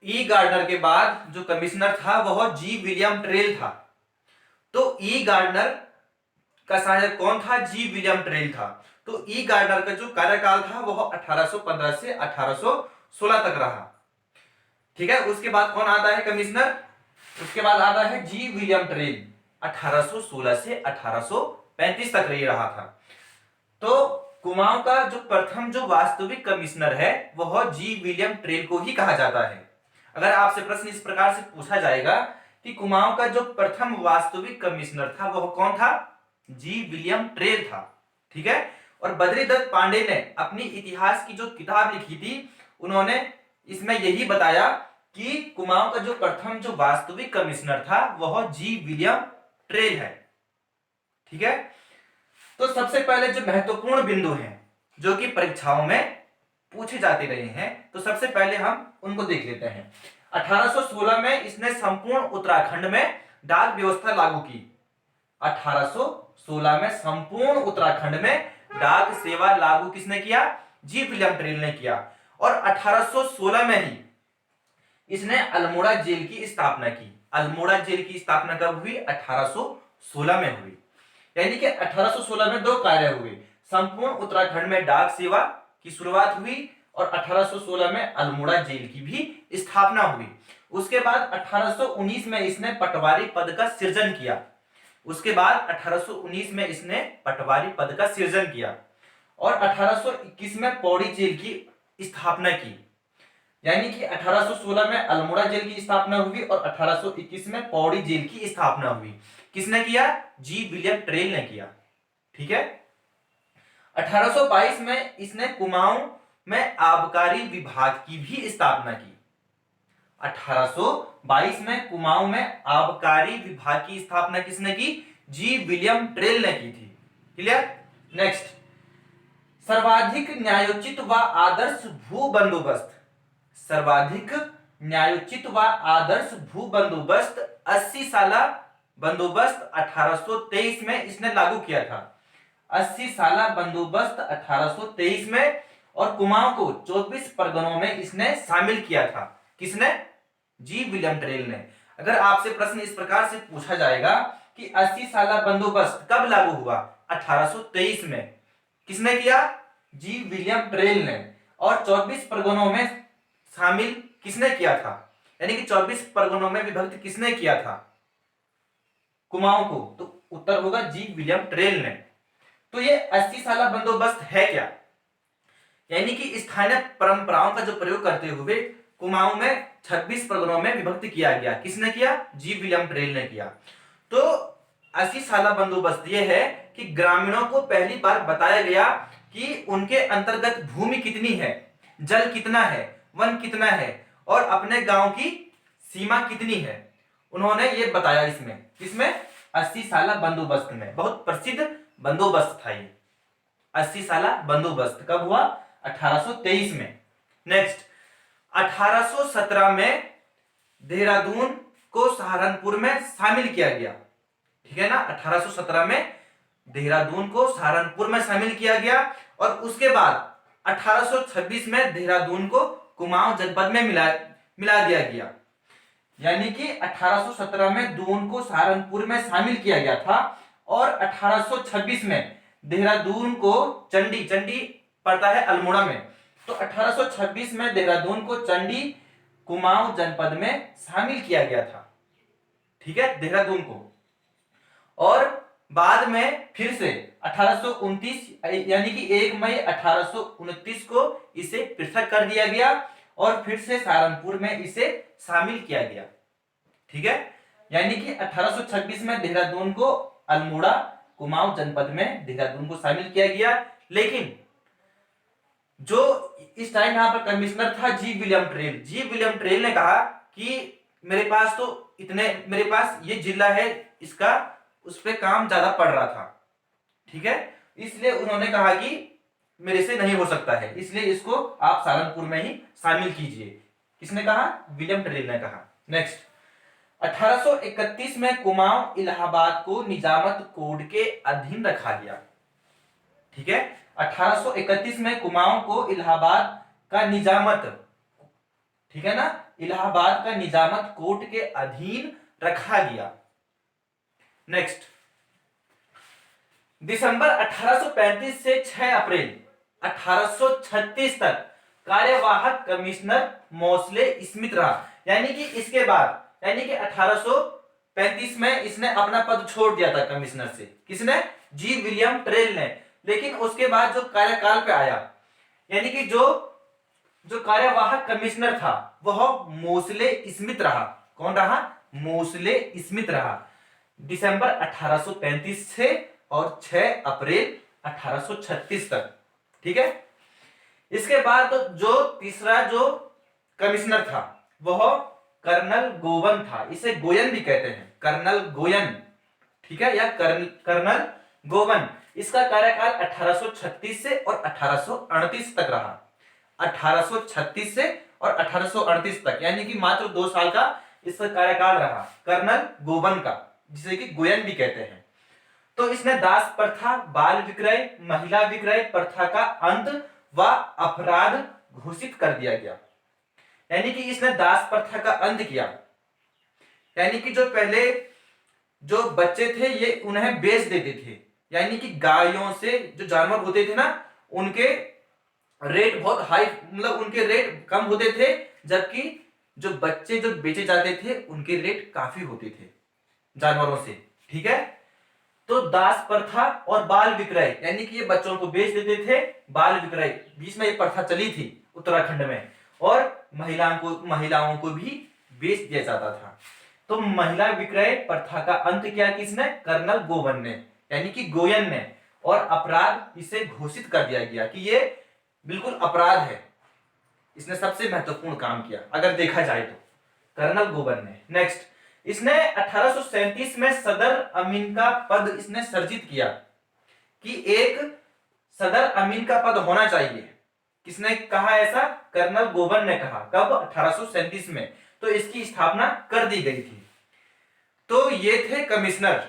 ई gardener के बाद जो कमिश्नर था वह जी विलियम ट्रेल था। तो ई गार्डनर का सहायक कौन था? जी विलियम ट्रेल था। तो ई गार्डनर का जो कार्यकाल था वह 1815 से 1816 तक रहा। ठीक है, उसके बाद कौन आता है कमिश्नर? उसके बाद आता है जी विलियम ट्रेल, 1816 से 1835 तक ये रहा था। तो कुमाऊं का जो प्रथम जो वास्तविक कमिश्नर है वह जी विलियम ट्रेल को ही कहा जाता है। अगर आपसे प्रश्न इस प्रकार से पूछा जाएगा कि कुमाऊं का जो प्रथम वास्तविक कमिश्नर था वह कौन था? जी विलियम ट्रेल था। ठीक है, और बद्रीदत्त पांडे ने अपनी इतिहास की जो किताब लिखी थी उन्होंने इसमें यही बताया कि कुमाऊं का जो प्रथम जो वास्तविक कमिश्नर था वह जी विलियम ट्रेल है। ठीक है, तो सबसे पहले जो महत्वपूर्ण बिंदु हैं जो कि परीक्षाओं में पूछे जाते रहे हैं, तो सबसे पहले हम उनको देख लेते हैं। 1816 में इसने संपूर्ण उत्तराखंड में डाक व्यवस्था लागू की। 1816 में संपूर्ण उत्तराखंड में डाक सेवा लागू किसने किया? जी विलियम ट्रेल ने किया। और 1816 में ही इसने अल्मोड़ा जेल की स्थापना की। अल्मोड़ा जेल की स्थापना कब हुई? 1816 में हुई। यानी कि 1816 में दो कार्य हुए, संपूर्ण उत्तराखंड में डाक सेवा की शुरुआत हुई और 1816 में अल्मोड़ा जेल की भी स्थापना हुई। उसके बाद 1819 में इसने पटवारी पद का सृजन किया। उसके बाद 1819 में इसने पटवारी पद का सृजन किया और 1821 में पौड़ी जेल की स्थापना की। यानी कि 1816 में अल्मोड़ा जेल की स्थापना हुई और 1821 में पौड़ी जेल की स्थापना हुई। किसने किया? जी विलियम ट्रेल ने किया। ठीक है, 1822 में इसने कुमाऊं में आबकारी विभाग की भी स्थापना की। 1822 में कुमाऊं में आबकारी विभाग की स्थापना किसने की? जी विलियम ट्रेल ने की थी। क्लियर? नेक्स्ट, सर्वाधिक न्यायोचित व आदर्श भू बंदोबस्त। सर्वाधिक न्यायोचित व आदर्श भू बंदोबस्त 80 साला बंदोबस्त 1823 में इसने लागू किया था। 80 साला बंदोबस्त 1823 में, और कुमाऊं को 24 परगनों में इसने शामिल किया था। किसने? जी विलियम ट्रेल ने। अगर आपसे प्रश्न इस प्रकार से पूछा जाएगा कि 80 साला बंदोबस्त कब लागू हुआ? 1823 में। किसने किया? जी विलियम ट्रेल ने। और 24 परगनों में शामिल किसने किया था? यानी कि 24 परगनों में विभक्त किसने किया था कुमाऊं को? तो उत्तर होगा जी विलियम ट्रेल ने। तो ये 80 साला बंदोबस्त है क्या? यानी कि स्थानीय परंपराओं का जो प्रयोग करते हुए कुमाऊं में 26 परगनों में विभक्त किया गया। किसने किया? जी विलियम ट्रेल ने किया। तो 80 साला बंदोबस्त यह है कि ग्रामीणों को पहली बार बताया गया कि उनके अंतर्गत भूमि कितनी है, जल कितना है, वन कितना है और अपने गांव की सीमा कितनी है। उन्होंने ये बताया इसमें। किसमें? 80 साला बंदोबस्त में। बहुत प्रसिद्ध बंदोबस्त था ये 80 साला बंदोबस्त। कब हुआ? 1823 में। नेक्स्ट, 1817 में देहरादून को सहारनपुर में शामिल किया गया। ठीक है ना, 1817 में देहरादून को सहारनपुर में शामिल किया गया और उसके बाद 1826 में देहरादून को कुमाऊं जनपद में मिला दिया गया। यानी कि 1817 में दून को सहारनपुर में शामिल किया गया था और 1826 में देहरादून को चंडी पड़ता है अल्मोड़ा में, तो 1826 में देहरादून को चंडी कुमाऊं जनपद में शामिल किया गया था। ठीक है, देहरादून को। और बाद में फिर से 1829 यानी कि 1 मई 1829 को इसे पृथक कर दिया गया और फिर से सहारनपुर में इसे शामिल किया गया। ठीक है, यानी कि 1826 में देहरादून को अल्मोड़ा कुमाऊं जनपद में देहरादून को शामिल किया गया। लेकिन जो इस टाइम यहां पर कमिश्नर था जी विलियम ट्रेल ने कहा कि मेरे पास ये जिला है, इसका उस पर काम ज्यादा पड़ रहा था। ठीक है, इसलिए उन्होंने कहा कि मेरे से नहीं हो सकता है, इसलिए इसको आप सहारनपुर में ही शामिल कीजिए। किसने कहा? विलियम ट्रेल ने कहा। नेक्स्ट, 1831 में कुमाऊं इलाहाबाद को निजामत कोड के अधीन रखा गया। ठीक है, 1831 में कुमाऊं को इलाहाबाद का निजामत, ठीक है ना, इलाहाबाद का निजामत कोर्ट के अधीन रखा गया। नेक्स्ट, दिसंबर 1835 से 6 अप्रैल 1836 तक कार्यवाहक कमिश्नर मोस्ले स्मिथ रहा। यानी कि इसके बाद, यानी कि 1835 में इसने अपना पद छोड़ दिया था कमिश्नर से। किसने? जी विलियम ट्रेल ने। लेकिन उसके बाद जो कार्यकाल पे आया, यानी कि जो कार्यवाहक कमिश्नर था वह मोस्ले स्मिथ रहा। कौन रहा? मोस्ले स्मिथ रहा, दिसंबर 1835 से और 6 अप्रैल 1836 तक। ठीक है। इसके बाद तो जो तीसरा जो कमिश्नर था वह कर्नल गोवन था। इसे गोयन भी कहते हैं, कर्नल गोयन। ठीक है, या कर्नल गोवन। इसका कार्यकाल 1836 से और 1838 तक रहा। 1836 से और 1838 तक, यानी कि मात्र 2 साल का इसका कार्यकाल रहा कर्नल गोवन का, जिसे कि गोयन भी कहते हैं। तो इसने दास प्रथा, बाल विक्रय, महिला विक्रय प्रथा का अंत व अपराध घोषित कर दिया गया। यानी कि इसने दास प्रथा का अंत किया। यानी कि जो पहले जो बच्चे थे ये उन्हें बेच देते थे। यानी कि गायों से जो जानवर होते थे ना, उनके रेट बहुत हाई, मतलब उनके रेट कम होते थे, जबकि जो बच्चे जो बेचे जाते थे उनके रेट काफी होते थे जानवरों से। ठीक है। तो दास प्रथा और बाल विक्रय, यानी कि ये बच्चों को बेच देते थे। बाल विक्रय, बीच में ये प्रथा चली थी उत्तराखंड में, और महिलाओं को भी बेच दिया जाता था। तो महिला विक्रय प्रथा का अंत किया किसने? कर्नल गोवन ने, यानी कि गोयन ने। और अपराध इसे घोषित कर दिया गया कि ये बिल्कुल अपराध है। इसने सबसे महत्वपूर्ण काम किया अगर देखा जाए तो, कर्नल गोवन ने। नेक्स्ट, इसने 1837 में सदर अमीन का पद इसने सर्जित किया कि एक सदर अमीन का पद होना चाहिए। किसने कहा ऐसा? कर्नल गोवन ने कहा। कब? 1837 में। तो इसकी स्थापना कर दी गई थी। तो ये थे कमिश्नर।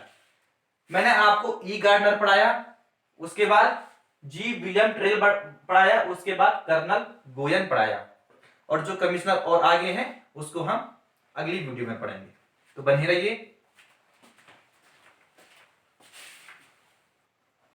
मैंने आपको ई गार्डनर पढ़ाया, उसके बाद जी विलियम ट्रेल पढ़ाया, उसके बाद कर्नल गोयन पढ़ाया, और जो कमिश्नर और आगे हैं उसको हम अगली वीडियो में पढ़ेंगे। तो बने रहिए।